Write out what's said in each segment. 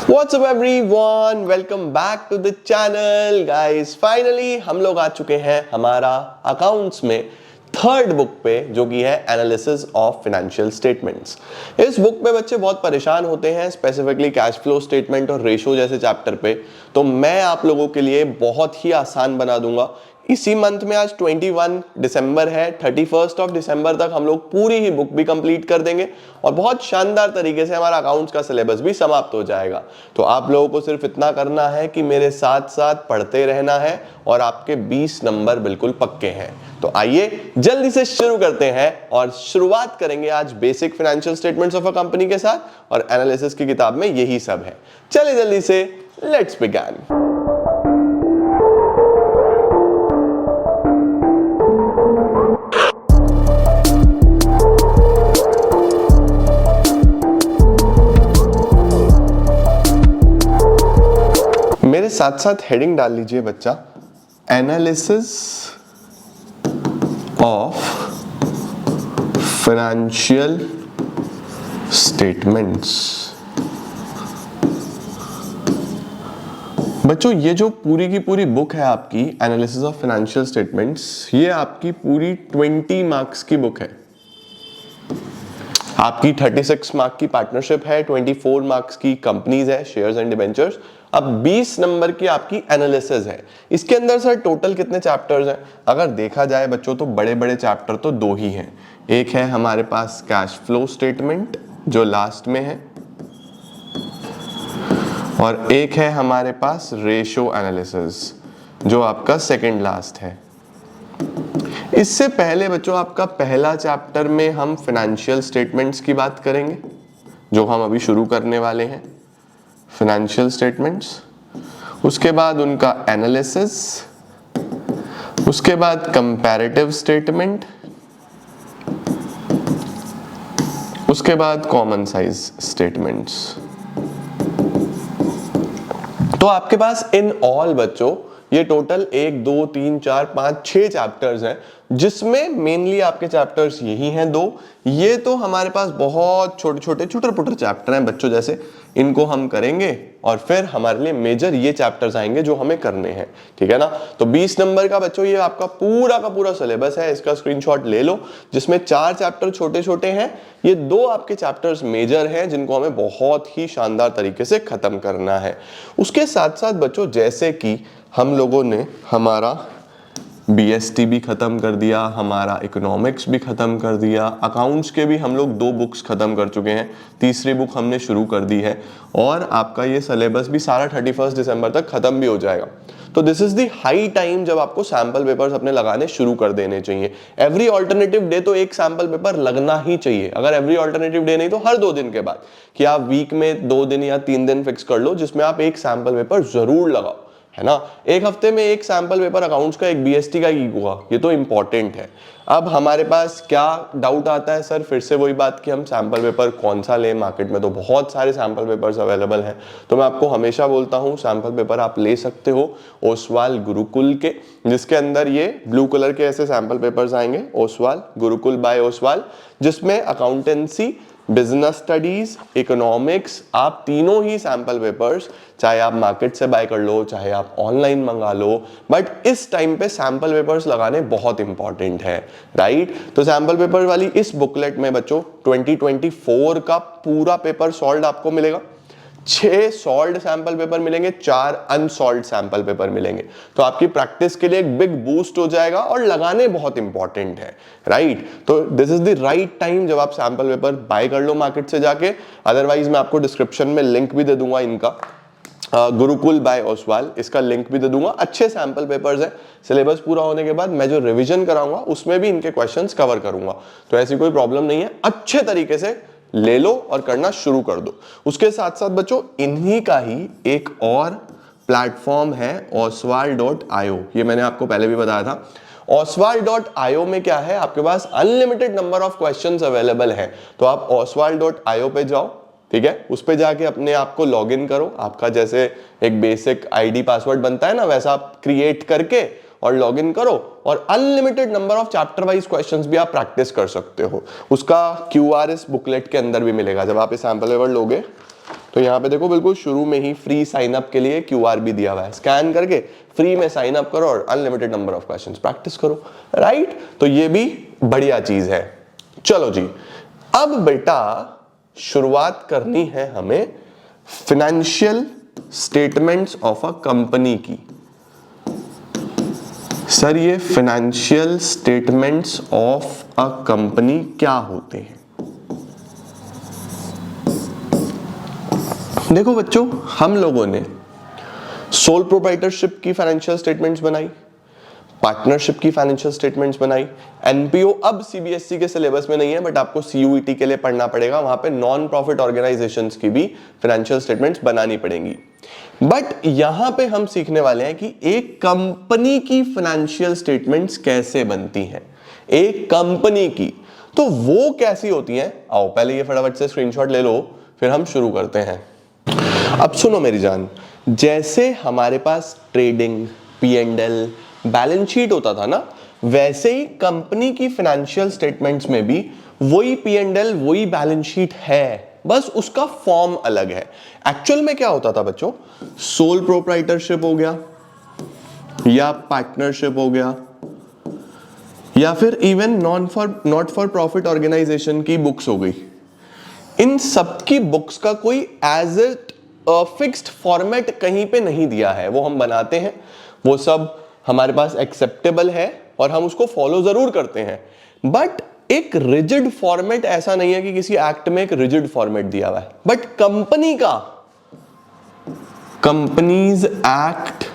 What's up everyone? Welcome back to the channel guys. Finally हम लोग आ चुके हैं हमारा अकाउंट्स में थर्ड बुक पे, जो कि है एनालिसिस ऑफ फाइनेंशियल स्टेटमेंट्स। इस बुक पे बच्चे बहुत परेशान होते हैं, स्पेसिफिकली कैश फ्लो स्टेटमेंट और रेशो जैसे चैप्टर पे। तो मैं आप लोगों के लिए बहुत ही आसान बना दूंगा। इसी मंथ में आज 21 दिसंबर है, 31 ऑफ दिसंबर तक हम लोग पूरी ही बुक भी कंप्लीट कर देंगे और बहुत शानदार तरीके से हमारा अकाउंट्स का सिलेबस भी समाप्त हो जाएगा। तो आप लोगों को सिर्फ इतना करना है कि मेरे साथ साथ पढ़ते रहना है और आपके 20 नंबर बिल्कुल पक्के हैं। तो आइए जल्दी से शुरू करते हैं और शुरुआत करेंगे आज basic financial statements of a company के साथ, और एनालिसिस की किताब में यही सब है। चलिए जल्दी से लेट्स बिगिन। मेरे साथ साथ हेडिंग डाल लीजिए बच्चा, एनालिसिस ऑफ फाइनेंशियल स्टेटमेंट्स। बच्चों ये जो पूरी की पूरी बुक है आपकी एनालिसिस ऑफ फाइनेंशियल स्टेटमेंट्स, ये आपकी पूरी 20 मार्क्स की बुक है। आपकी 36 मार्क की पार्टनरशिप है, 24 मार्क्स की कंपनीज है, शेयर्स एंड डिबेंचर्स। अब 20 नंबर की आपकी एनालिसिस है। इसके अंदर सर टोटल कितने चैप्टर्स हैं? अगर देखा जाए बच्चों तो बड़े बड़े चैप्टर तो दो ही हैं। एक है हमारे पास कैश फ्लो स्टेटमेंट जो लास्ट में है, और एक है हमारे पास रेशो एनालिसिस जो आपका सेकंड लास्ट है। इससे पहले बच्चों आपका पहला चैप्टर में हम फाइनेंशियल स्टेटमेंट्स की बात करेंगे, जो हम अभी शुरू करने वाले हैं, फाइनेंशियल स्टेटमेंट्स। उसके बाद उनका एनालिसिस, उसके बाद कंपैरेटिव स्टेटमेंट, उसके बाद कॉमन साइज स्टेटमेंट्स। तो आपके पास इन ऑल बच्चों ये टोटल 1 2 3 4 5 6 चैप्टर्स हैं, जिसमें मेनली आपके चैप्टर्स यही हैं दो। ये तो हमारे पास बहुत छोटे छोटे छुटर पुटर चैप्टर हैं बच्चों, जैसे इनको हम करेंगे और फिर हमारे लिए मेजर ये चैप्टर्स आएंगे जो हमें करने हैं, ठीक है ना। तो 20 नंबर का बच्चों ये आपका पूरा का पूरा सिलेबस है, इसका स्क्रीनशॉट ले लो, जिसमें 4 चैप्टर छोटे छोटे हैं, ये 2 आपके चैप्टर्स मेजर हैं जिनको हमें बहुत ही शानदार तरीके से खत्म करना है। उसके साथ साथ बच्चों जैसे कि हम लोगों ने हमारा बीएसटी भी खत्म कर दिया, हमारा इकोनॉमिक्स भी खत्म कर दिया, अकाउंट्स के भी हम लोग 2 बुक्स खत्म कर चुके हैं, तीसरी बुक हमने शुरू कर दी है, और आपका ये सिलेबस भी सारा 31 दिसंबर तक खत्म भी हो जाएगा। तो this is the high time जब आपको सैंपल पेपर्स अपने लगाने शुरू कर देने चाहिए। एवरी ऑल्टरनेटिव डे तो एक सैंपल पेपर लगना ही चाहिए। अगर एवरी ऑल्टरनेटिव डे नहीं तो हर 2 दिन के बाद, कि आप वीक में 2 दिन या 3 दिन फिक्स कर लो जिसमें आप एक सैंपल पेपर जरूर लगाओ, है ना। एक हफ्ते में एक सैंपल पेपर अकाउंट्स का, एक बीएसटी का ही होगा, ये तो इंपॉर्टेंट है। अब हमारे पास क्या डाउट आता है सर, फिर से वही बात कि हम सैंपल पेपर कौन सा लें। मार्केट में तो बहुत सारे सैंपल पेपर्स अवेलेबल हैं, तो मैं आपको हमेशा बोलता हूँ सैंपल पेपर आप ले सकते हो ओसवाल गुरुकुल के, जिसके अंदर ये ब्लू कलर के ऐसे सैंपल पेपर्स आएंगे, ओसवाल गुरुकुल बाय ओसवाल, जिसमें अकाउंटेंसी, बिजनेस स्टडीज, इकोनॉमिक्स, आप तीनों ही सैंपल पेपर्स, चाहे आप मार्केट से बाय कर लो चाहे आप ऑनलाइन मंगा लो, बट इस टाइम पे सैंपल पेपर्स लगाने बहुत इंपॉर्टेंट है, राइट। तो सैंपल पेपर वाली इस बुकलेट में बच्चों 2024 का पूरा पेपर सॉल्व आपको मिलेगा। 6 सॉल्व्ड सैंपल पेपर मिलेंगे, 4 अनसॉल्व्ड सैंपल पेपर मिलेंगे। तो आपकी प्रैक्टिस के लिए एक बिग बूस्ट हो जाएगा, और लगाने बहुत इंपॉर्टेंट है, राइट। तो this is the right time जब आप सैंपल पेपर बाय कर लो मार्केट से जाके। अदरवाइज मैं आपको डिस्क्रिप्शन में लिंक भी दे दूंगा इनका, गुरुकुल बाय ओसवाल, इसका लिंक भी दे दूंगा। अच्छे सैंपल पेपर्स हैं। सिलेबस पूरा होने के बाद मैं जो रिवीजन कराऊंगा उसमें भी इनके क्वेश्चंस कवर करूंगा, तो ऐसी कोई प्रॉब्लम नहीं है। अच्छे तरीके से ले लो और करना शुरू कर दो। उसके साथ साथ बच्चों इन्हीं का ही एक और प्लेटफॉर्म है oswal.io, ये मैंने आपको पहले भी बताया था। oswal.io में क्या है, आपके पास unlimited number of questions available हैं। तो आप oswal.io पे जाओ, ठीक है, उस पे जाके अपने आप को लॉग इन करो। आपका जैसे एक बेसिक आईडी पासवर्ड बनता है ना, वैसा आप क्रिएट करके और लॉग इन करो, और unlimited number of chapter wise questions भी आप प्रैक्टिस कर सकते हो। उसका क्यूआर इस बुकलेट के अंदर भी मिलेगा। जब आप ये सैंपल पेपर लोगे तो यहाँ पे देखो बिल्कुल शुरू में ही फ्री साइन अप के लिए क्यूआर भी दिया हुआ है, स्कैन करके फ्री में साइन अप करो और unlimited number of questions practice करो, राइट। तो ये भी बढ़िया चीज है। चलो जी, अब बेटा शुरुआत करनी है हमें financial statements of a company की। सर ये financial statements of a company क्या होते हैं? देखो बच्चों, हम लोगों ने सोल प्रोप्राइटरशिप की फाइनेंशियल स्टेटमेंट्स बनाई, पार्टनरशिप की फाइनेंशियल स्टेटमेंट्स बनाई, एनपीओ अब सीबीएसई के सिलेबस में नहीं है बट आपको सीयूईटी के लिए पढ़ना पड़ेगा, वहां पे नॉन प्रॉफिट ऑर्गेनाइजेशंस की भी फाइनेंशियल स्टेटमेंट्स बनानी पड़ेंगी। बट यहां पे हम सीखने वाले हैं कि एक कंपनी की फाइनेंशियल स्टेटमेंट्स कैसे बनती हैं, एक कंपनी की, तो वो कैसी होती हैं। आओ पहले ये फटाफट से स्क्रीनशॉट ले लो, फिर हम शुरू करते हैं। अब सुनो मेरी जान, जैसे हमारे पास ट्रेडिंग, पी&एल, बैलेंस शीट होता था ना, वैसे ही कंपनी की फाइनेंशियल स्टेटमेंट्स में भी वही पी&एल, वही बैलेंस शीट है, बस उसका फॉर्म अलग है। एक्चुअल में क्या होता था बच्चों, सोल प्रोप्राइटरशिप हो गया या पार्टनरशिप हो गया या फिर even not for profit organization की बुक्स हो गई, इन सबकी बुक्स का कोई एज ए फिक्स्ड फॉर्मेट कहीं पे नहीं दिया है, वो हम बनाते हैं, वो सब हमारे पास एक्सेप्टेबल है और हम उसको फॉलो जरूर करते हैं, बट एक रिजिड फॉर्मेट ऐसा नहीं है कि किसी एक्ट में एक रिजिड फॉर्मेट दिया हुआ है। बट कंपनी का कंपनीज एक्ट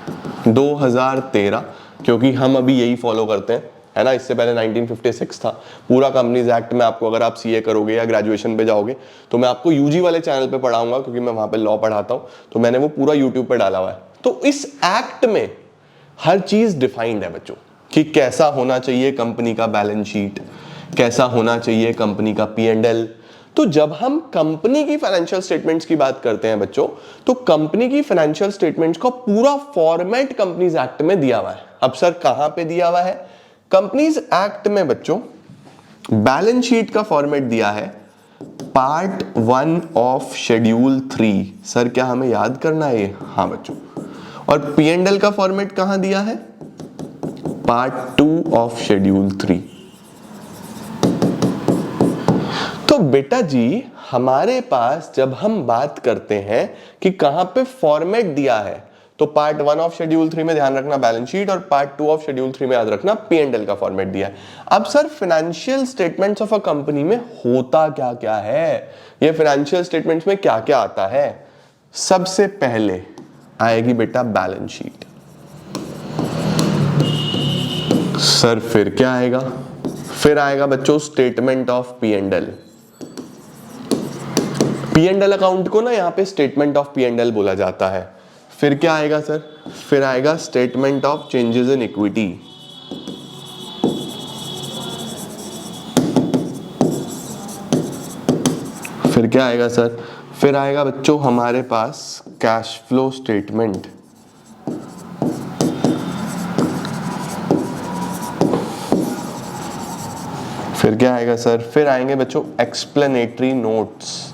2013, क्योंकि हम अभी यही फॉलो करते हैं, है ना, इससे पहले 1956 था पूरा कंपनीज एक्ट में। आपको अगर आप सीए करोगे या ग्रेजुएशन पे जाओगे तो मैं आपको यूजी वाले चैनल पे पढ़ाऊंगा, क्योंकि मैं वहां पे लॉ पढ़ाता हूं, तो मैंने वो पूरा यूट्यूब पे डाला हुआ है। तो इस एक्ट में हर चीज डिफाइंड है बच्चों, कि कैसा होना चाहिए कंपनी का बैलेंस शीट, कैसा होना चाहिए कंपनी का पी&एल। तो जब हम कंपनी की फाइनेंशियल स्टेटमेंट्स की बात करते हैं बच्चों, तो कंपनी की फाइनेंशियल स्टेटमेंट्स का पूरा फॉर्मेट कंपनीज एक्ट में दिया हुआ है। अब सर कहां पे दिया हुआ है? कंपनीज एक्ट में बच्चों बैलेंस शीट का फॉर्मेट दिया है पार्ट 1 ऑफ शेड्यूल 3। सर क्या हमें याद करना है ये? हाँ बच्चों। और पी&एल का फॉर्मेट कहां दिया है? Part 2 of schedule 3। तो बेटा जी हमारे पास जब हम बात करते हैं कि कहां पे फॉर्मेट दिया है, तो पार्ट 1 ऑफ शेड्यूल 3 में ध्यान रखना बैलेंस शीट, और पार्ट 2 ऑफ शेड्यूल 3 में याद रखना पी&एल का फॉर्मेट दिया है। अब sir financial statements of a company में होता क्या क्या है, ये फाइनेंशियल स्टेटमेंट्स में क्या क्या आता है? सबसे पहले आएगी बेटा बैलेंस शीट। सर फिर क्या आएगा? फिर आएगा बच्चों statement of P&L. P&L account को ना यहाँ पे स्टेटमेंट ऑफ पी&एल बोला जाता है। फिर क्या आएगा सर? फिर आएगा statement of changes in equity. फिर क्या आएगा सर? फिर आएगा बच्चों हमारे पास कैश फ्लो स्टेटमेंट। फिर क्या आएगा सर? फिर आएंगे बच्चों एक्सप्लेनेटरी नोट्स।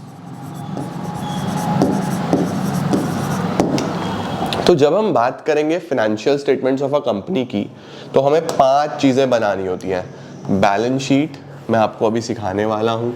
तो जब हम बात करेंगे financial statements of a company की, तो हमें 5 चीजें बनानी होती हैं। बैलेंस शीट मैं आपको अभी सिखाने वाला हूं,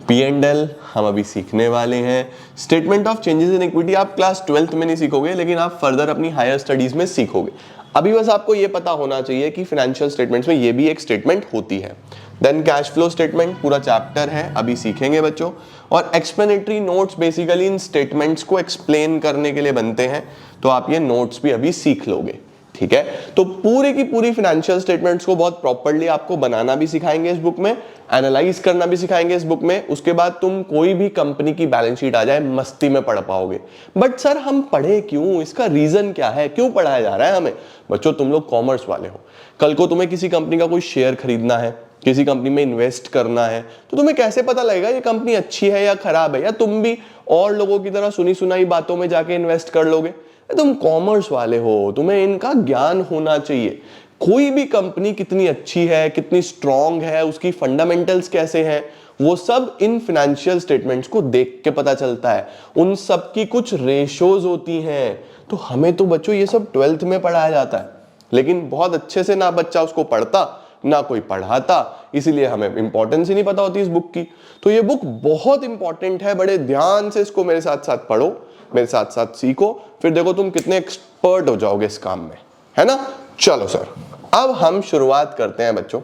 पी&एल हम अभी सीखने वाले हैं, statement of changes in equity आप क्लास 12th में नहीं सीखोगे, लेकिन आप फर्दर अपनी हायर स्टडीज में सीखोगे। अभी बस आपको ये पता होना चाहिए कि फाइनेंशियल स्टेटमेंट्स में ये भी एक स्टेटमेंट होती है। देन कैश फ्लो स्टेटमेंट पूरा चैप्टर है, अभी सीखेंगे बच्चों। और एक्सप्लेनेटरी नोट्स बेसिकली इन स्टेटमेंट्स को एक्सप्लेन करने के लिए बनते हैं, तो आप ये नोट्स भी अभी सीख लोगे, ठीक है। तो पूरी की पूरी फाइनेंशियल स्टेटमेंट्स को बहुत प्रॉपर्ली आपको बनाना भी सिखाएंगे इस बुक में, एनालाइज करना भी सिखाएंगे इस बुक में। उसके बाद तुम कोई भी कंपनी की बैलेंस शीट आ जाए मस्ती में पढ़ पाओगे। बट सर हम पढ़े क्यों, इसका रीजन क्या है, क्यों पढ़ाया जा रहा है हमें? बच्चों तुम लोग कॉमर्स वाले हो, कल को तुम्हें किसी कंपनी का कोई शेयर खरीदना है, किसी कंपनी में इन्वेस्ट करना है, तो तुम्हें कैसे पता लगेगा ये कंपनी अच्छी है या खराब है? या तुम भी और लोगों की तरह सुनी सुनाई बातों में जाके इन्वेस्ट कर लोगे? तुम कॉमर्स वाले हो, तुम्हें इनका ज्ञान होना चाहिए। कोई भी कंपनी कितनी अच्छी है, कितनी स्ट्रांग है, उसकी फंडामेंटल्स कैसे हैं, वो सब इन फाइनेंशियल स्टेटमेंट्स को देख के पता चलता है। उन सब की कुछ रेशोज होती हैं। तो हमें तो बच्चों ये सब 12th में पढ़ाया जाता है, लेकिन बहुत अच्छे से ना बच्चा उसको पढ़ता ना कोई पढ़ाता, इसीलिए हमें इंपॉर्टेंस ही नहीं पता होती इस बुक की। तो ये बुक बहुत इंपॉर्टेंट है, बड़े ध्यान से इसको मेरे साथ साथ पढ़ो, मेरे साथ साथ सीखो, फिर देखो तुम कितने एक्सपर्ट हो जाओगे इस काम में, है ना। चलो सर, अब हम शुरुआत करते हैं बच्चों।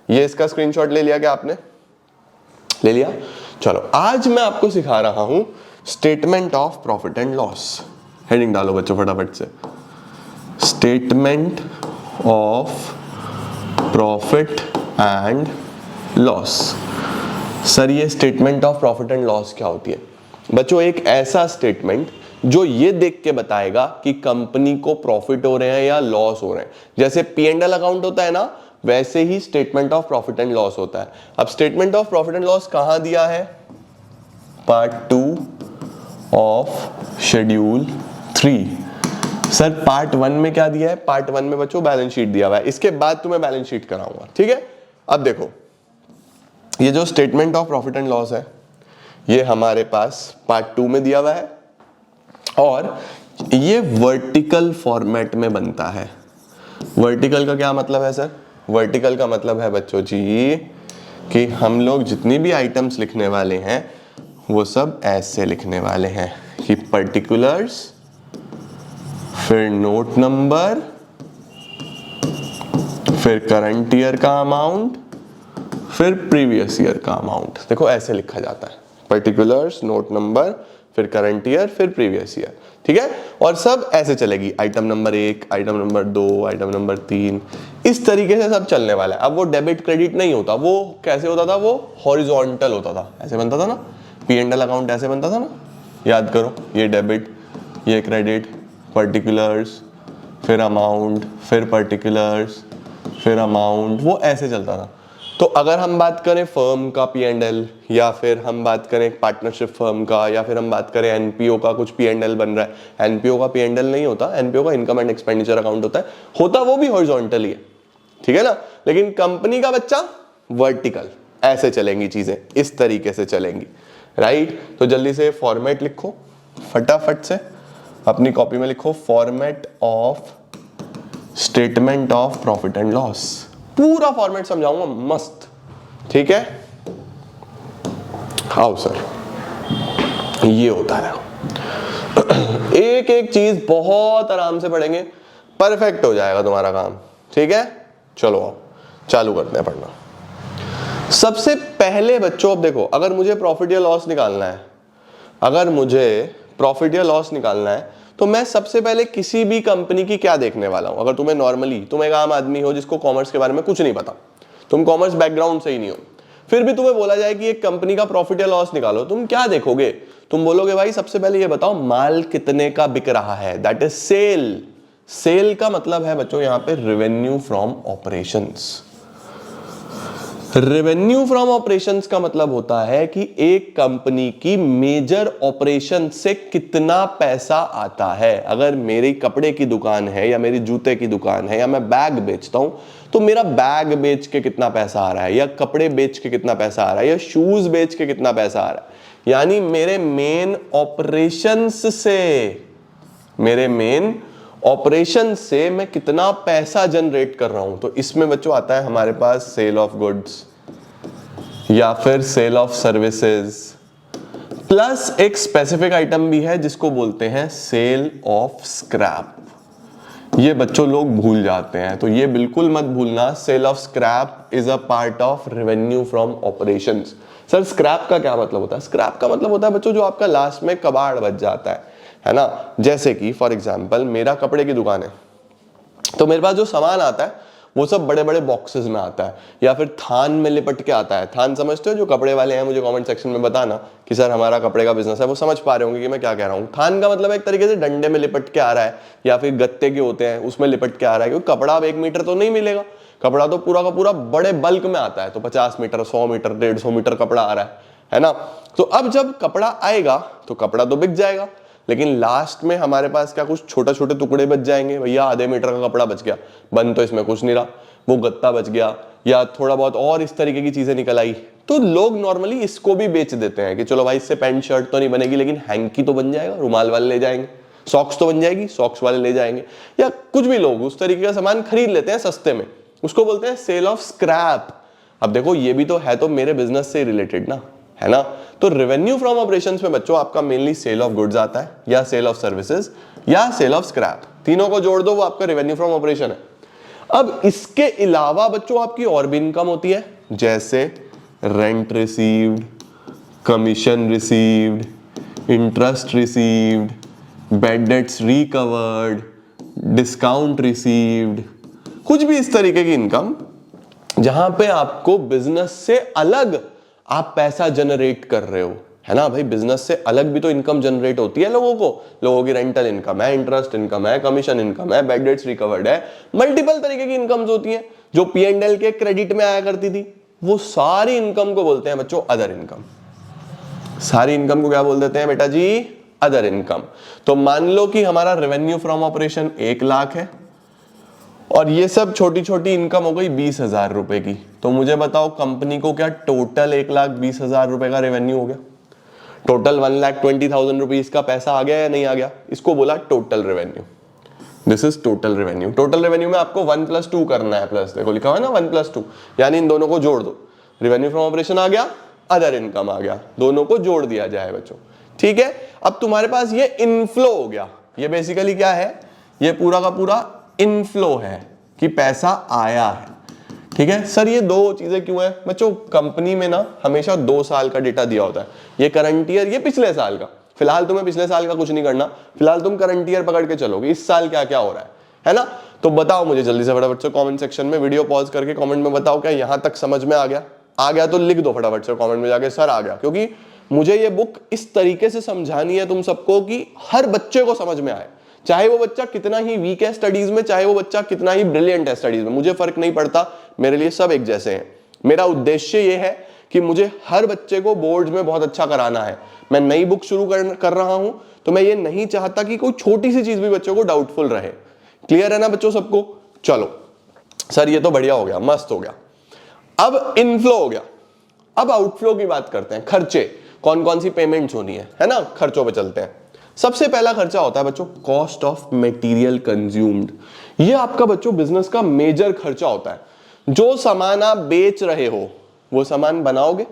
ये इसका स्क्रीनशॉट ले लिया क्या आपने? ले लिया। चलो आज मैं आपको सिखा रहा हूं statement of profit and loss. Heading डालो बच्चों फटाफट से, statement of profit and loss. Sir ये statement of profit and loss क्या होती है? बच्चों एक ऐसा स्टेटमेंट जो ये देख के बताएगा कि कंपनी को प्रॉफिट हो रहे हैं या लॉस हो रहे हैं। जैसे P&L अकाउंट होता है ना, वैसे ही statement of profit and loss होता है। अब statement of profit and loss कहां दिया है? Part 2 of schedule 3। Sir part 1 में क्या दिया है? पार्ट 1 में बच्चों बैलेंस शीट दिया हुआ है, इसके बाद तुम्हें बैलेंस शीट कराऊंगा, ठीक है। अब देखो ये जो statement of profit and loss है ये हमारे पास पार्ट 2 में दिया हुआ है और ये वर्टिकल फॉर्मेट में बनता है। वर्टिकल का क्या मतलब है सर? वर्टिकल का मतलब है बच्चों जी कि हम लोग जितनी भी आइटम्स लिखने वाले हैं वो सब ऐसे लिखने वाले हैं कि पर्टिकुलर्स, फिर नोट नंबर, फिर करंट ईयर का अमाउंट, फिर प्रीवियस ईयर का अमाउंट। देखो ऐसे लिखा जाता है, पर्टिकुलर्स, नोट नंबर, फिर करंट ईयर, फिर प्रीवियस ईयर, ठीक है। और सब ऐसे चलेगी, item number 1, item number 2, item number 3, इस तरीके से सब चलने वाला है। अब वो डेबिट क्रेडिट नहीं होता, वो कैसे होता था? वो हॉरिजॉन्टल होता था, ऐसे बनता था ना। P&L अकाउंट ऐसे बनता था ना, याद करो, ये डेबिट, ये क्रेडिट, पर्टिकुलर्स, फिर अमाउंट, फिर पर्टिकुलर्स, फिर अमाउंट, वो ऐसे चलता था। तो अगर हम बात करें फर्म का P&L, या फिर हम बात करें पार्टनरशिप फर्म का, या फिर हम बात करें एनपीओ का कुछ P&L बन रहा है, एनपीओ का P&L नहीं होता, एनपीओ का इनकम एंड एक्सपेंडिचर अकाउंट होता वो भी हॉरिजॉन्टल ही है, ठीक है ना। लेकिन कंपनी का बच्चा वर्टिकल, ऐसे चलेंगी चीजें, इस तरीके से चलेंगी, राइट। तो जल्दी से फॉर्मेट लिखो, फटाफट से अपनी कॉपी में लिखो, format of statement of profit and loss. पूरा फॉर्मेट समझाऊंगा मस्त, ठीक है। आओ सर, ये होता है एक एक चीज बहुत आराम से पढ़ेंगे, परफेक्ट हो जाएगा तुम्हारा काम, ठीक है। चलो आओ चालू करते हैं पढ़ना। सबसे पहले बच्चों अब देखो, अगर मुझे प्रॉफिट या लॉस निकालना है, अगर मुझे प्रॉफिट या लॉस निकालना है तो मैं सबसे पहले किसी भी कंपनी की क्या देखने वाला हूं। अगर तुम्हें नॉर्मली, तुम एक आम आदमी हो जिसको कॉमर्स के बारे में कुछ नहीं पता, तुम कॉमर्स बैकग्राउंड से ही नहीं हो, फिर भी तुम्हें बोला जाए कि एक कंपनी का प्रॉफिट या लॉस निकालो, तुम क्या देखोगे? तुम बोलोगे भाई सबसे पहले ये बताओ माल कितने का बिक रहा है, दैट इज सेल। सेल का मतलब है बच्चों यहां पे revenue from operations. Revenue from operations का मतलब होता है कि एक कंपनी की मेजर ऑपरेशन से कितना पैसा आता है। अगर मेरी कपड़े की दुकान है या मेरी जूते की दुकान है या मैं बैग बेचता हूं तो मेरा बैग बेच के कितना पैसा आ रहा है, या कपड़े बेच के कितना पैसा आ रहा है, या शूज बेच के कितना पैसा आ रहा है। यानी मेरे मेन ऑपरेशंस से, मेरे मेन ऑपरेशन से मैं कितना पैसा जनरेट कर रहा हूं। तो इसमें बच्चों आता है हमारे पास सेल ऑफ गुड्स या फिर सेल ऑफ सर्विसेज, प्लस एक स्पेसिफिक आइटम भी है जिसको बोलते हैं सेल ऑफ स्क्रैप। ये बच्चों लोग भूल जाते हैं, तो ये बिल्कुल मत भूलना, sale of scrap is a part of revenue from operations. Sir scrap का क्या मतलब होता है? स्क्रैप का मतलब होता है बच्चों जो आपका लास्ट में कबाड़ बच जाता है ना। जैसे कि फॉर एग्जांपल मेरा कपड़े की दुकान है, तो मेरे पास जो सामान आता है वो सब बड़े बड़े बॉक्सेस में आता है, या फिर थान में लिपट के आता है। थान समझते हो? जो कपड़े वाले हैं मुझे कमेंट सेक्शन में बताना कि सर हमारा कपड़े का बिजनेस है, वो समझ पा रहे होंगे कि मैं क्या कह रहा हूँ। थान का मतलब एक तरीके से डंडे में लिपट के आ रहा है, या फिर गत्ते के होते हैं उसमें लिपट के आ रहा है, क्योंकि कपड़ा अब 1 मीटर तो नहीं मिलेगा, कपड़ा तो पूरा का पूरा बड़े बल्क में आता है, तो 50 मीटर, 100 मीटर, 150 मीटर कपड़ा आ रहा है ना। तो अब जब कपड़ा आएगा तो कपड़ा तो बिक जाएगा, लेकिन लास्ट में हमारे पास क्या कुछ छोटे छोटे टुकड़े बच जाएंगे, भैया आधे मीटर का कपड़ा बच गया, बन तो इसमें कुछ नहीं रहा, वो गत्ता बच गया या थोड़ा बहुत और इस तरीके की चीजें निकल आई, तो लोग नॉर्मली इसको भी बेच देते हैं कि चलो भाई इससे पैंट शर्ट तो नहीं बनेगी लेकिन हैंकी तो बन जाएगा, रुमाल वाले ले जाएंगे, सॉक्स तो बन जाएगी, सॉक्स वाले ले जाएंगे, या कुछ भी लोग उस तरीके का सामान खरीद लेते हैं सस्ते में, उसको बोलते हैं सेल ऑफ स्क्रैप। अब देखो ये भी तो है तो मेरे बिजनेस से रिलेटेड ना, है ना। तो रेवेन्यू फ्रॉम ऑपरेशंस में बच्चों आपका मेनली सेल ऑफ गुड्स आता है या सेल ऑफ सर्विसेज या सेल ऑफ स्क्रैप, तीनों को जोड़ दो वो आपका रेवेन्यू फ्रॉम ऑपरेशन है। अब इसके अलावा बच्चों आपकी और भी इनकम होती है, जैसे rent received, commission received, interest received, bad debts recovered, discount received, कुछ भी इस तरीके की इनकम जहां पे आपको बिजनेस से अलग आप पैसा जनरेट कर रहे हो, है ना भाई। बिजनेस से अलग भी तो इनकम जनरेट होती है लोगों को, लोगों की रेंटल इनकम है, इंटरेस्ट इनकम है, कमीशन इनकम है, बैड डेट्स रिकवर्ड है, मल्टीपल तरीके की इनकम्स होती हैं जो P&L के क्रेडिट में आया करती थी, वो सारी इनकम को बोलते हैं बच्चों अदर इनकम। सारी इनकम को क्या बोल देते हैं बेटा जी, अदर इनकम। तो मान लो कि हमारा रेवेन्यू फ्रॉम ऑपरेशन 1 लाख है और ये सब छोटी छोटी इनकम हो गई 20,000 रुपए की, तो मुझे बताओ कंपनी को क्या टोटल 1,20,000 रुपए का रेवेन्यू हो गया, टोटल 1,20,000 रुपीज का पैसा आ गया या नहीं आ गया, इसको बोला total revenue. This is total revenue. Total revenue में आपको 1 + 2 करना है, प्लस देखो लिखा हुआ है ना 1 + 2, यानी इन दोनों को जोड़ दो, रेवेन्यू फ्रॉम ऑपरेशन आ गया, अदर इनकम आ गया, दोनों को जोड़ दिया जाए बच्चों, ठीक है। अब तुम्हारे पास ये इनफ्लो हो गया, ये बेसिकली क्या है, ये पूरा का पूरा इनफ्लो है कि पैसा आया है, ठीक है। सर ये दो चीजें क्यों है बच्चों, कंपनी में ना हमेशा 2 साल का डेटा दिया होता है, ये करंट ईयर, ये पिछले साल का। फिलहाल तुम्हें पिछले साल का कुछ नहीं करना, फिलहाल तुम करंट ईयर पकड़ के चलोगे, इस साल क्या क्या हो रहा है ना। तो बताओ मुझे जल्दी से फटाफट से कमेंट सेक्शन में, वीडियो पॉज करके कमेंट में बताओ क्या यहां तक समझ में आ गया। आ गया तो लिख दो फटाफट से कमेंट में जाके सर आ गया, क्योंकि मुझे ये बुक इस तरीके से समझानी है तुम सबको कि हर बच्चे को समझ में आए, चाहे वो बच्चा कितना ही वीक है स्टडीज में, चाहे वो बच्चा कितना ही ब्रिलियंट है स्टडीज में, मुझे फर्क नहीं पड़ता, मेरे लिए सब एक जैसे हैं। मेरा उद्देश्य ये है कि मुझे हर बच्चे को बोर्ड्स में बहुत अच्छा कराना है। मैं नई बुक शुरू कर रहा हूं तो मैं ये नहीं चाहता कि कोई छोटी सी चीज भी बच्चों को डाउटफुल रहे। क्लियर है ना बच्चों सबको। चलो सर ये तो बढ़िया हो गया, मस्त हो गया। अब इनफ्लो हो गया, अब आउटफ्लो की बात करते हैं। खर्चे, कौन कौन सी पेमेंट्स होनी है ना, खर्चों पे चलते हैं। सबसे पहला खर्चा होता है बच्चों कॉस्ट ऑफ मटेरियल कंज्यूम्ड। ये आपका बच्चों बिजनेस का मेजर खर्चा होता है। जो सामान आप बेच रहे हो वो सामान बनाओगे,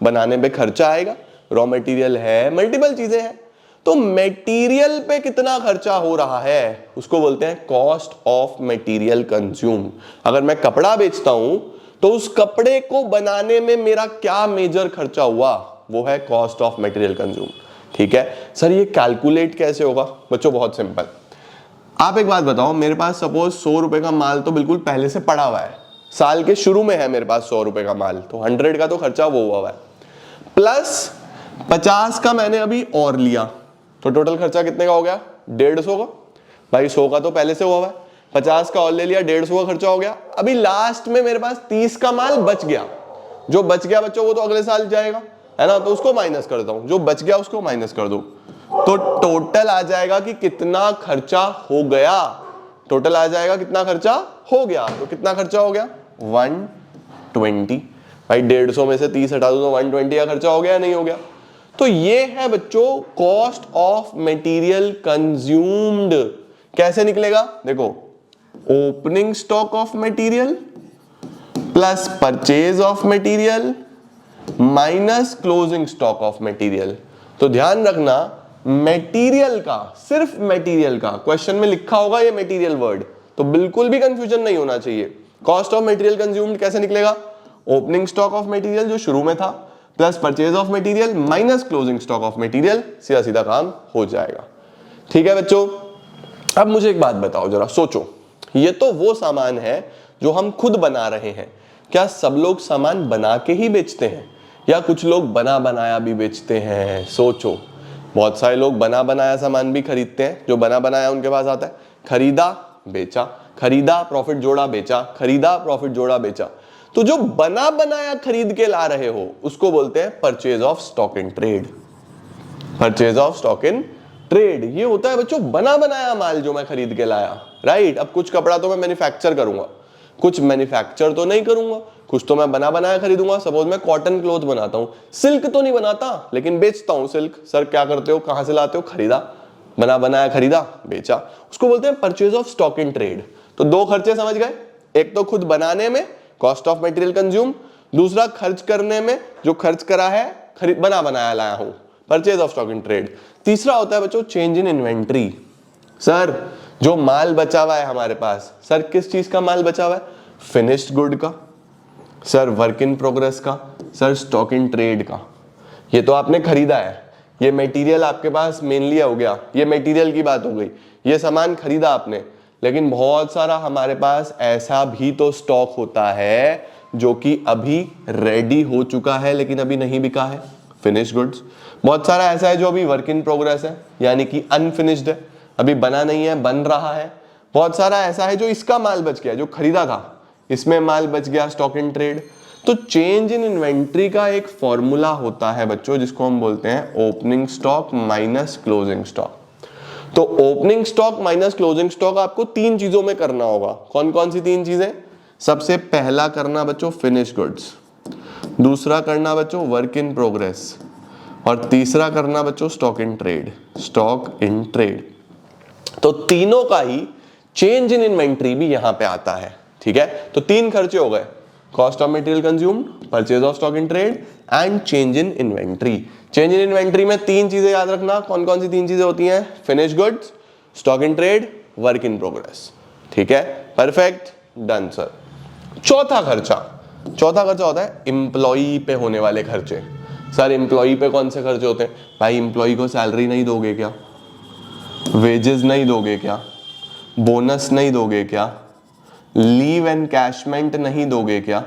बनाने पे खर्चा आएगा, रॉ मटेरियल है, मल्टीपल चीजें हैं, तो मटेरियल पे कितना खर्चा हो रहा है उसको बोलते हैं कॉस्ट ऑफ मटेरियल कंज्यूम्ड। अगर मैं कपड़ा बेचता हूं तो उस कपड़े को बनाने में मेरा क्या मेजर खर्चा हुआ, वो है कॉस्ट ऑफ मटेरियल कंज्यूम्ड, ठीक है। सर ये कैलकुलेट कैसे होगा बच्चों, बहुत सिंपल। आप एक बात बताओ, मेरे पास सपोज 100 रुपए का माल तो बिल्कुल पहले से पड़ा हुआ है, साल के शुरू में है मेरे पास 100 रुपए का माल, तो 100 का तो खर्चा वो हुआ है, प्लस 50 का मैंने अभी और लिया, तो टोटल खर्चा कितने का हो गया, 150 का। भाई 100 का तो पहले से हुआ है, 50 का और ले लिया, 150 का खर्चा हो गया। अभी लास्ट में मेरे पास 30 का माल बच गया, जो बच गया बच्चों वो तो अगले साल जाएगा, है ना, तो उसको माइनस कर दो, जो बच गया उसको माइनस कर दो, तो टोटल आ जाएगा कि कितना खर्चा हो गया। टोटल आ जाएगा कितना खर्चा हो गया, तो कितना खर्चा हो गया 120। भाई 150 में से 30 हटा दो तो 120 का खर्चा हो गया नहीं हो गया। तो ये है बच्चों कॉस्ट ऑफ मटेरियल कंज्यूम्ड। कैसे निकलेगा देखो, opening stock of material plus purchase of material minus closing stock of material. तो ध्यान रखना मटेरियल का, सिर्फ मटेरियल का, क्वेश्चन में लिखा होगा ये मटेरियल वर्ड, तो बिल्कुल भी कंफ्यूजन नहीं होना चाहिए। कॉस्ट ऑफ मटेरियल कंज्यूम्ड कैसे निकलेगा, ओपनिंग स्टॉक ऑफ मटेरियल जो शुरू में था plus purchase of material minus closing stock of material, सीधा सीधा काम हो जाएगा। ठीक है बच्चों, अब मुझे एक बात बताओ जरा, सोचो, ये तो वो सामान है जो हम खुद बना रहे हैं, क्या सब लोग सामान बना के ही बेचते हैं या कुछ लोग बना बनाया भी बेचते हैं? सोचो, बहुत सारे लोग बना बनाया सामान भी खरीदते हैं, जो बना बनाया उनके पास आता है, खरीदा बेचा, खरीदा प्रॉफिट जोड़ा बेचा, खरीदा प्रॉफिट जोड़ा बेचा। तो जो बना बनाया खरीद के ला रहे हो उसको बोलते हैं purchase of stock in trade. Purchase of stock in trade ये होता है बच्चों बना बनाया माल जो मैं खरीद के लाया, राइट। अब कुछ कपड़ा तो मैं मैन्युफैक्चर करूंगा, कुछ मैन्युफैक्चर तो नहीं करूंगा, कुछ तो मैं बना बनाया खरीदूंगा। सपोज मैं कॉटन क्लॉथ बनाता हूं, सिल्क तो नहीं बनाता लेकिन बेचता हूं सिल्क। सर क्या करते हो, कहां से लाते हो, खरीदा, बना बनाया खरीदा बेचा, उसको बोलते हैं purchase of stock in trade. तो दो खर्चे समझ गए, एक तो खुद बनाने में कॉस्ट ऑफ मटेरियल कंज्यूम, दूसरा खर्च करने में जो खर्च करा है खरीद बना बनाया लाया हूं, purchase of stock in trade. तीसरा होता है बच्चों चेंज इन इन्वेंट्री। सर जो माल बचा हुआ है हमारे पास, सर किस चीज का माल बचा हुआ है, फिनिश्ड गुड का, सर वर्क इन प्रोग्रेस का, सर स्टॉक इन ट्रेड का। ये तो आपने खरीदा है, ये मटेरियल आपके पास मेनली हो गया, ये मटेरियल की बात हो गई, ये सामान खरीदा आपने। लेकिन बहुत सारा हमारे पास ऐसा भी तो स्टॉक होता है जो कि अभी रेडी हो चुका है लेकिन अभी नहीं बिका है, फिनिश्ड गुड्स। बहुत सारा ऐसा है जो अभी वर्क इन प्रोग्रेस है, यानी कि अनफिनिश्ड है, अभी बना नहीं है, बन रहा है। बहुत सारा ऐसा है जो इसका माल बच गया, जो खरीदा था इसमें माल बच गया, स्टॉक इन ट्रेड। तो चेंज इन इन्वेंट्री का एक फॉर्मूला होता है बच्चों जिसको हम बोलते हैं opening stock minus closing stock. तो opening stock minus closing stock आपको तीन चीजों में करना होगा। कौन कौन सी तीन चीजें, सबसे पहला करना बच्चों फिनिश गुड्स, दूसरा करना बच्चों वर्क इन प्रोग्रेस, और तीसरा करना बच्चों stock in trade, stock in trade. तो तीनों का ही चेंज इन इन्वेंट्री भी यहां पे आता है, ठीक है। तो तीन खर्चे हो गए, cost of material consume, purchase of stock in trade and change in inventory. Change in inventory में तीन चीजें याद रखना, कौन कौन सी तीन चीजें होती हैं, finish goods, stock in trade, work in progress, ठीक है, परफेक्ट, डन सर। चौथा खर्चा होता है इंप्लॉई पे होने वाले खर्चे। सर इंप्लॉई पे कौन से खर्चे होते हैं, भाई इंप्लॉई को सैलरी नहीं दोगे क्या, वेजेस नहीं दोगे क्या, बोनस नहीं दोगे क्या, लीव एनकैशमेंट नहीं दोगे क्या।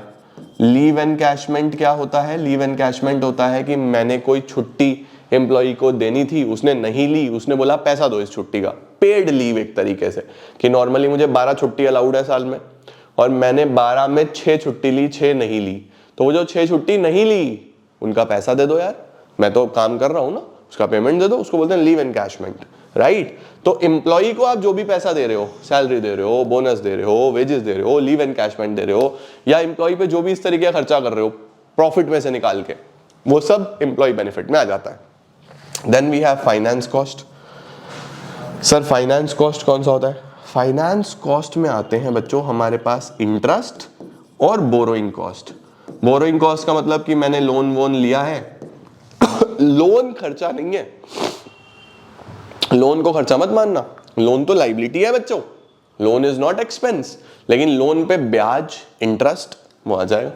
लीव एनकैशमेंट क्या होता है, लीव एनकैशमेंट होता है कि मैंने कोई छुट्टी एम्प्लॉय को देनी थी, उसने नहीं ली, उसने बोला पैसा दो इस छुट्टी का, पेड लीव एक तरीके से, कि नॉर्मली मुझे 12 छुट्टी अलाउड है साल में और मैंने 12 में 6 छुट्टी ली, 6 नहीं ली। तो वो जो 6 छुट्टी नहीं ली उनका पैसा दे दो यार, मैं तो काम कर रहा हूं ना, उसका पेमेंट दे दो, उसको बोलते हैं लीव एनकैशमेंट, राइट। तो एम्प्लॉई को आप जो भी पैसा दे रहे हो, सैलरी दे रहे हो, बोनस दे रहे हो, वेजेस दे रहे हो, लीव एनकैशमेंट दे रहे हो, या एम्प्लॉई पे जो भी इस तरीके का खर्चा कर रहे हो प्रॉफिट में से निकाल के, वो सब एम्प्लॉय बेनिफिट में आ जाता है। Then we have finance cost. Sir finance cost कौन सा होता है, फाइनेंस कॉस्ट में आते हैं बच्चों हमारे पास इंटरेस्ट और बोरोइंग कॉस्ट। बोरोइंग कॉस्ट का मतलब कि मैंने लोन वोन लिया है, लोन खर्चा नहीं है, लोन को खर्चा मत मानना, लोन तो लाइबिलिटी है बच्चों, लोन इज नॉट एक्सपेंस, लेकिन लोन पे ब्याज इंटरेस्ट वो आ जाएगा।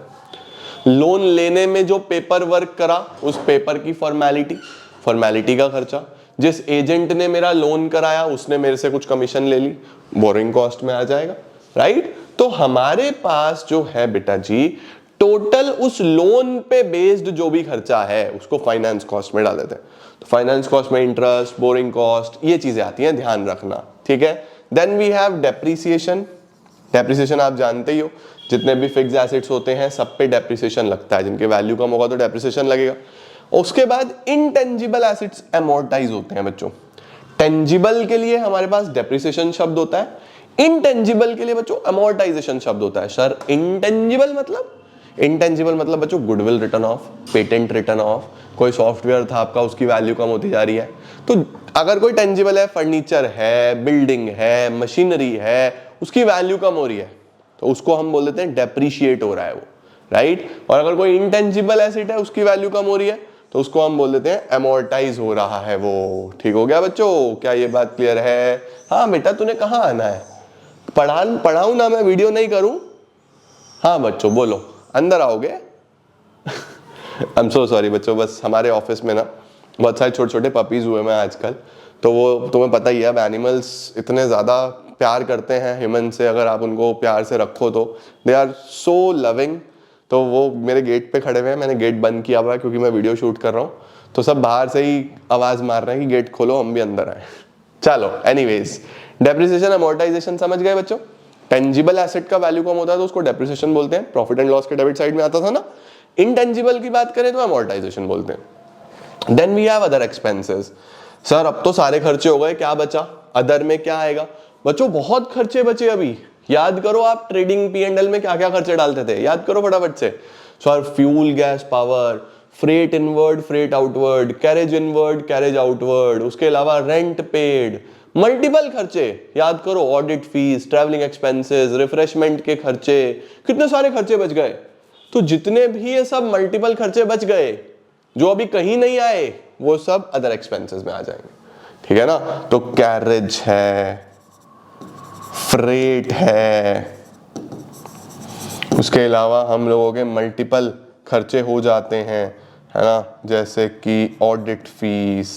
लोन लेने में जो पेपर वर्क करा उस पेपर की फॉर्मेलिटी का खर्चा, जिस एजेंट ने मेरा लोन कराया उसने मेरे से कुछ कमीशन ले ली, बोरिंग कॉस्ट में आ जाएगा, राइट। तो हमारे पास जो है बेटा जी टोटल उस लोन पे बेस्ड जो भी खर्चा है उसको फाइनेंस कॉस्ट में डाल देते हैं। तो फाइनेंस कॉस्ट में इंटरेस्ट, बोरिंग कॉस्ट, ये चीजें आती हैं, ध्यान रखना, ठीक है। Then we have depreciation. Depreciation आप जानते ही हो, जितने भी फिक्स एसेट्स होते हैं सब पे डेप्रिसिएशन लगता है, जिनके वैल्यू कम होगा तो डेप्रिसिएशन लगेगा। उसके बाद इनटेंजिबल एसेट्स अमोर्टाइज होते हैं बच्चों। टेंजिबल के लिए हमारे पास डेप्रिसिएशन शब्द होता है, इनटेंजिबल के लिए बच्चों अमोर्टाइजेशन शब्द होता है। सर इंटेंजिबल मतलब बच्चों goodwill return of, patent return of, कोई सॉफ्टवेयर था आपका उसकी वैल्यू कम होती जा रही है। तो अगर कोई टेंजिबल है, फर्नीचर है, बिल्डिंग है, मशीनरी है, उसकी वैल्यू कम हो रही है तो उसको हम बोल देते हैं डेप्रिशिएट हो रहा है वो, राइट। और अगर कोई इंटेंजिबल एसेट है उसकी वैल्यू कम हो रही है तो उसको हम बोल देते हैं अमोर्टाइज हो रहा है वो। ठीक हो गया बच्चों, क्या ये बात क्लियर है? हाँ बेटा तूने कहाँ आना है, पढ़ाऊं ना मैं, वीडियो नहीं करूं? हाँ बच्चों बोलो, अंदर आओगे? आई एम सो सॉरी बच्चों, बस हमारे ऑफिस में ना बहुत सारे छोटे छोटे पपीज हुए हैं आजकल, तो वो तुम्हें पता ही है, अब एनिमल्स इतने ज़्यादा प्यार करते हैं ह्यूमन से, अगर आप उनको प्यार से रखो तो दे आर सो लविंग। तो वो मेरे गेट पे खड़े हुए हैं, मैंने गेट बंद किया हुआ है क्योंकि मैं वीडियो शूट कर रहा हूँ, तो सब बाहर से ही आवाज़ मार रहे हैं कि गेट खोलो हम भी अंदर आए। चलो एनीवेज, डेप्रिसिएशन अमोर्टाइजेशन समझ गए बच्चों। टेंजिबल एसेट का वैल्यू कम होता है तो उसको डेप्रिसिएशन बोलते हैं, प्रॉफिट एंड लॉस के डेबिट साइड में आता था ना। इनटेंजिबल की बात करें तो अमोर्टाइजेशन बोलते हैं। Then we have other expenses. Sir अब तो सारे खर्चे हो गए, क्या बचा? अदर में क्या आएगा? बच्चों बहुत खर्चे बचे अभी। याद करो आप ट्रेडिंग P&L में क्या क्या खर्चे डालते थे, याद करो फटाफट से। Sir fuel, gas, power, freight inward, freight outward, carriage inward, carriage outward, उसके अलावा रेंट पेड, मल्टीपल खर्चे। याद करो, audit fees, travelling expenses, refreshment के खर्चे, कितने सारे खर्चे बच गए। तो जितने भी ये सब मल्टीपल खर्चे बच गए जो अभी कहीं नहीं आए, वो सब अदर एक्सपेंसेस में आ जाएंगे, ठीक है ना। तो कैरेज है, फ्रेट है, उसके अलावा हम लोगों के मल्टीपल खर्चे हो जाते हैं, है ना, जैसे कि audit fees,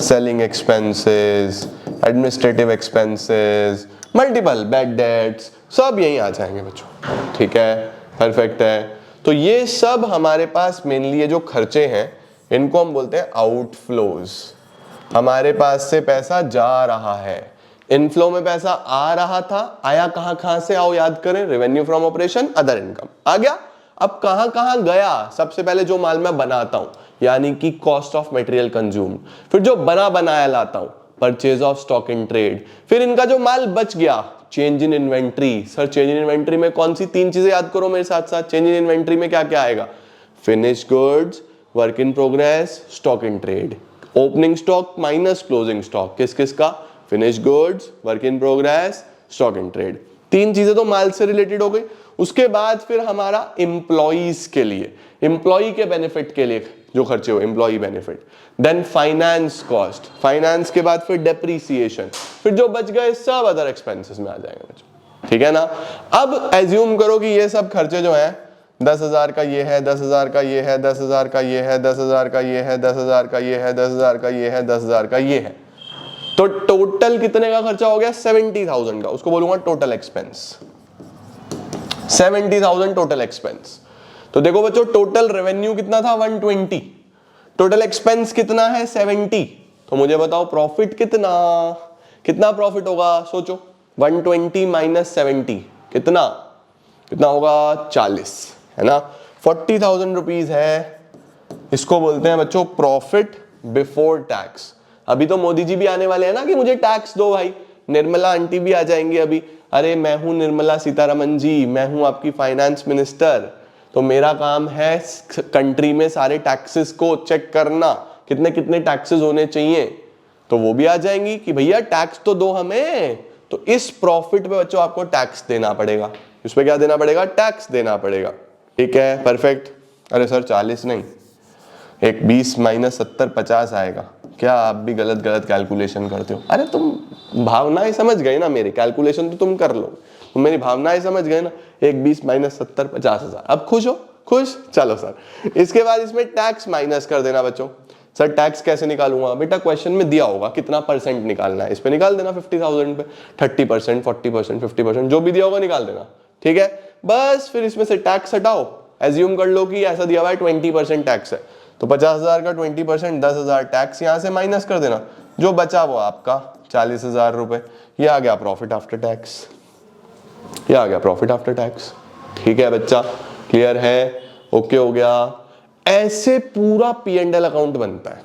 selling expenses, administrative expenses, multiple bad debts, सब यहीं आ जाएंगे बच्चों, ठीक है, परफेक्ट है। तो ये सब हमारे पास मेनली ये जो खर्चे हैं इनको हम बोलते हैं आउटफ्लोज। हमारे पास से पैसा जा रहा है, इनफ्लो में पैसा आ रहा था, आया कहां कहां से, आओ याद करें, revenue from operation, other income आ गया। अब कहां कहां गया? सबसे पहले जो माल मैं बनाता हूं यानी कि कॉस्ट ऑफ मटेरियल कंज्यूम्ड, फिर जो बना बनाया लाता हूं purchase of stock in trade, फिर इनका जो माल बच गया change in inventory. Sir change in inventory में कौन सी तीन चीजें याद करो मेरे साथ साथ, चेंज इन इन्वेंट्री में क्या क्या आएगा? Finish goods, work in progress, stock in trade. Opening stock minus closing stock, किस किस का? Finish goods, work in progress, stock in trade. तीन चीजें तो माल से रिलेटेड हो गई। उसके बाद फिर हमारा एम्प्लॉइज के लिए, एम्प्लॉई के बेनिफिट के लिए जो खर्चे हो, employee benefit, then finance cost, finance के बाद फिर डेप्रीसिएशन, फिर जो बच गए सब अदर एक्सपेंसेस में आ जाएंगे बच्चों, ठीक है ना। अब एज्यूम करो कि ये सब खर्चे जो हैं 10,000 का ये है, 10,000 का ये है, 10,000 का ये है, 10,000 का ये है, 10,000 का ये है, 10,000 का ये है, 10,000 का ये है, तो टोटल कितने का खर्चा हो गया? 70,000 का। उसको बोलूंगा टोटल एक्सपेंस, 70,000 टोटल एक्सपेंस। तो देखो बच्चों टोटल रेवेन्यू कितना था? 120, टोटल एक्सपेंस कितना है? 70। तो मुझे बताओ प्रॉफिट कितना, कितना प्रॉफिट होगा? सोचो 120 माइनस 70 कितना, कितना होगा? 40, है ना। 40,000 रुपीज है, इसको बोलते हैं बच्चों प्रॉफिट बिफोर टैक्स। अभी तो मोदी जी भी आने वाले हैं ना कि मुझे टैक्स दो भाई, निर्मला आंटी भी आ जाएंगी अभी, अरे मैं हूं निर्मला सीतारमन जी, मैं हूं आपकी फाइनेंस मिनिस्टर, तो मेरा काम है कंट्री में सारे टैक्सेस को चेक करना, कितने कितने टैक्सेस होने चाहिए। तो वो भी आ जाएंगी कि भैया टैक्स तो दो हमें। तो इस प्रॉफिट पे बच्चों आपको टैक्स देना पड़ेगा। इस पे क्या देना पड़ेगा? टैक्स देना पड़ेगा, ठीक है, परफेक्ट। अरे सर 40 नहीं, एक 20 माइनस 70 50 आएगा। क्या आप भी गलत गलत कैलकुलेशन करते हो? अरे तुम भावनाएं समझ गए ना, मेरी कैलकुलेशन तो तुम कर लो, तुम मेरी भावनाएं समझ गए ना। एक 20 माइनस 70 50,000। अब खुश हो? खुश, चलो सर। इसके बाद इसमें टैक्स माइनस कर देना बच्चों। सर टैक्स कैसे निकालूंगा? बेटा क्वेश्चन में दिया होगा कितना परसेंट निकालना है, इस पे निकाल देना 50,000 पे, 30%, 40%, 50%, जो भी दिया होगा निकाल देना, ठीक है। बस फिर इसमें से टैक्स हटाओ, एज्यूम कर लो कि ऐसा दिया हुआ है 20% टैक्स है, तो 50,000 का 20% 10,000 टैक्स यहां से माइनस कर देना, जो बचा वो आपका 40,000 रुपए। ये आ गया प्रॉफिट आफ्टर टैक्स, ये आ गया प्रॉफिट आफ्टर टैक्स, ठीक है बच्चा, क्लियर है? ओके हो गया। ऐसे पूरा P&L अकाउंट बनता है,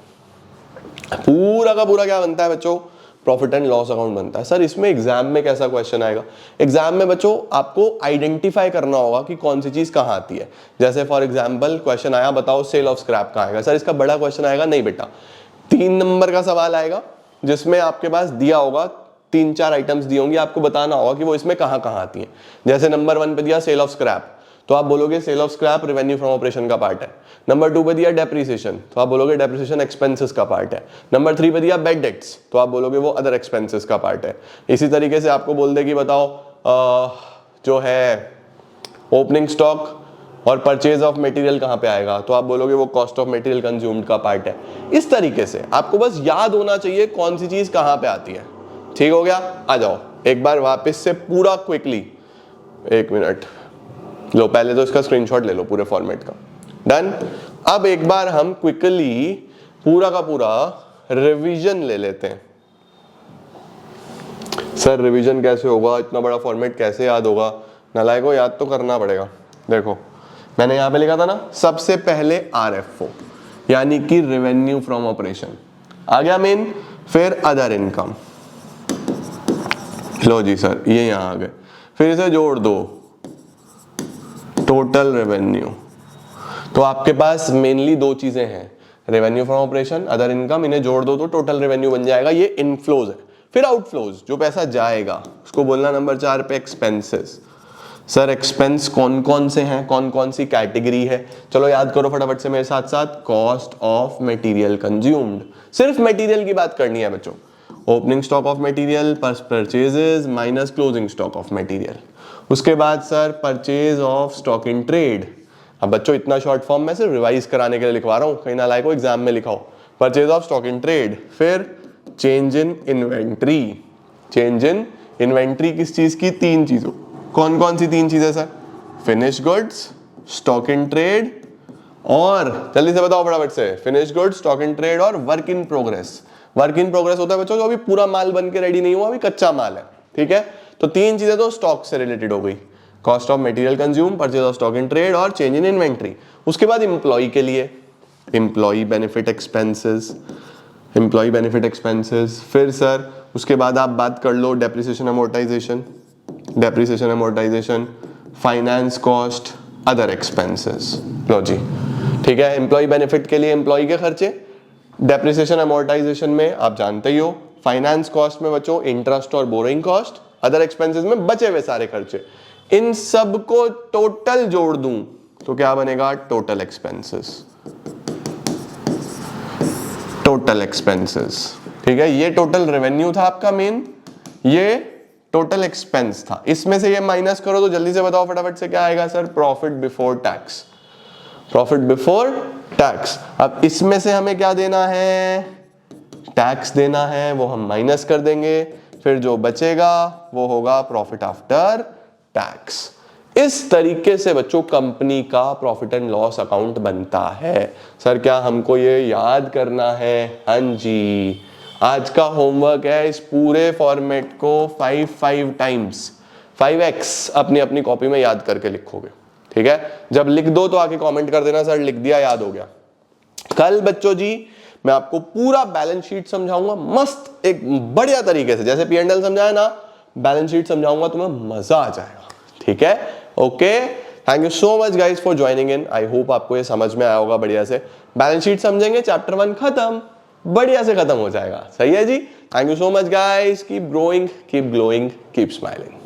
पूरा का पूरा क्या बनता है बच्चों? प्रॉफिट एंड लॉस अकाउंट बनता है। सर इसमें एग्जाम में कैसा क्वेश्चन आएगा? एग्जाम में बच्चों आपको आइडेंटिफाई करना होगा कि कौन सी चीज कहां आती है। जैसे फॉर एग्जांपल क्वेश्चन आया, बताओ सेल ऑफ स्क्रैप कहां आएगा? सर इसका बड़ा क्वेश्चन आएगा? नहीं बेटा, 3 नंबर का सवाल आएगा जिसमें आपके पास दिया होगा 3-4 आइटम्स दी होंगी, आपको बताना होगा कि वो इसमें कहां कहां आती है। जैसे नंबर 1 पे दिया सेल ऑफ स्क्रैप, तो आप बोलोगे sale of scrap revenue from operation का पार्ट है। नंबर 2 पे दिया डेप्रीसिएशन, तो आप बोलोगे डेप्रीसिएशन एक्सपेंसेस का पार्ट है। नंबर 3 पे दिया बैड डेट्स, तो आप बोलोगे वो अदर एक्सपेंसेस का पार्ट है। इसी तरीके से आपको बोल दे कि बताओ जो है ओपनिंग स्टॉक और परचेज ऑफ मटेरियल कहां पे आएगा, तो आप बोलोगे वो कॉस्ट ऑफ मटेरियल कंज्यूम्ड का पार्ट है। इस तरीके से आपको बस याद होना चाहिए कौन सी चीज कहां पे आती है, ठीक हो गया। आ जाओ एक बार वापस से पूरा क्विकली, 1 मिनट लो, पहले तो इसका स्क्रीनशॉट ले लो पूरे फॉर्मेट का, डन। अब एक बार हम क्विकली पूरा का पूरा रिवीजन ले लेते हैं। सर रिवीजन कैसे होगा? इतना बड़ा फॉर्मेट कैसे याद होगा? नालायको, याद तो करना पड़ेगा। देखो मैंने यहां पे लिखा था ना, सबसे पहले RFO यानी कि रेवेन्यू फ्रॉम ऑपरेशन, आ गया मेन। फिर अदर इनकम, लो जी सर ये यहां आ गए। फिर इसे जोड़ दो, टोटल रेवेन्यू। तो आपके पास मेनली दो चीजें हैं, revenue from operation, other income, इन्हें जोड़ दो तो टोटल रेवेन्यू बन जाएगा। ये इनफ्लोज है। फिर आउटफ्लोज, जो पैसा जाएगा उसको बोलना नंबर 4 पे एक्सपेंसेस। सर एक्सपेंस कौन कौन से हैं, कौन कौन सी कैटेगरी है, चलो याद करो फटाफट से मेरे साथ साथ। कॉस्ट ऑफ मटेरियल कंज्यूम्ड, सिर्फ मटेरियल की बात करनी है बच्चों। Opening stock of material purchases minus closing stock of material. उसके बाद sir purchase of stock in trade. अब बच्चों इतना शॉर्ट फॉर्म में सिर्फ रिवाइज कराने के लिए लिखवा रहा हूं, कहीं ना लाइक हो एग्जाम में लिखाओ। Purchase of stock in trade. फिर change in inventory. Change in inventory किस चीज की, तीन चीजों। कौन कौन सी तीन चीजें sir, finish goods, stock in trade और, जल्दी से बताओ फटाफट से, finish goods, stock in trade और work in progress. Work in progress होता है बच्चों जो अभी पूरा माल बन के रेडी नहीं हुआ, अभी कच्चा माल है, ठीक है। तो तीन चीजें तो स्टॉक से रिलेटेड हो गई, cost of material consume, purchase of stock in trade और चेंज इन इन्वेंट्री। उसके बाद एम्प्लॉय के लिए employ benefit expenses, employ benefit expenses. फिर सर उसके बाद आप बात कर लो depreciation amortisation, depreciation amortisation, finance cost, other expenses. लो जी ठीक है, एम्प्लॉय बेनिफिट के लिए एम्प्लॉय के खर्चे, डेप्रिसिएशन अमोर्टाइजेशन में आप जानते ही हो, फाइनेंस कॉस्ट में बच्चों इंटरेस्ट और बोरोइंग कॉस्ट, अदर एक्सपेंसेस में बचे हुए सारे खर्चे। इन सब को टोटल जोड़ दूं तो क्या बनेगा, टोटल एक्सपेंसेस। टोटल एक्सपेंसेस, ठीक है। ये टोटल रेवेन्यू था आपका मेन, ये टोटल एक्सपेंस था। इसमें से ये माइनस करो तो जल्दी से बताओ फटाफट से क्या आएगा sir, profit before tax. Profit before tax. अब इसमें से हमें क्या देना है, टैक्स देना है, वो हम माइनस कर देंगे। फिर जो बचेगा वो होगा प्रॉफिट आफ्टर टैक्स। इस तरीके से बच्चों कंपनी का प्रॉफिट एंड लॉस अकाउंट बनता है। सर क्या हमको ये याद करना है, हाँ जी। आज का होमवर्क है इस पूरे फॉर्मेट को 5 टाइम्स 5x अपनी अपनी कॉपी में याद करके लिखोगे, ठीक है। जब लिख दो तो आके कमेंट कर देना सर लिख दिया, याद हो गया। कल बच्चों जी मैं आपको पूरा बैलेंस शीट समझाऊंगा मस्त एक बढ़िया तरीके से, जैसे P&L समझाया ना, बैलेंस शीट समझाऊंगा, तुम्हें मजा आ जाएगा, ठीक है। Okay, thank you so much guys for joining in. I hope आपको ये समझ में आया होगा बढ़िया से। बैलेंस शीट समझेंगे, चैप्टर 1 खत्म, बढ़िया से खत्म हो जाएगा, सही है जी। Thank you so much guys, keep growing, keep glowing, keep smiling.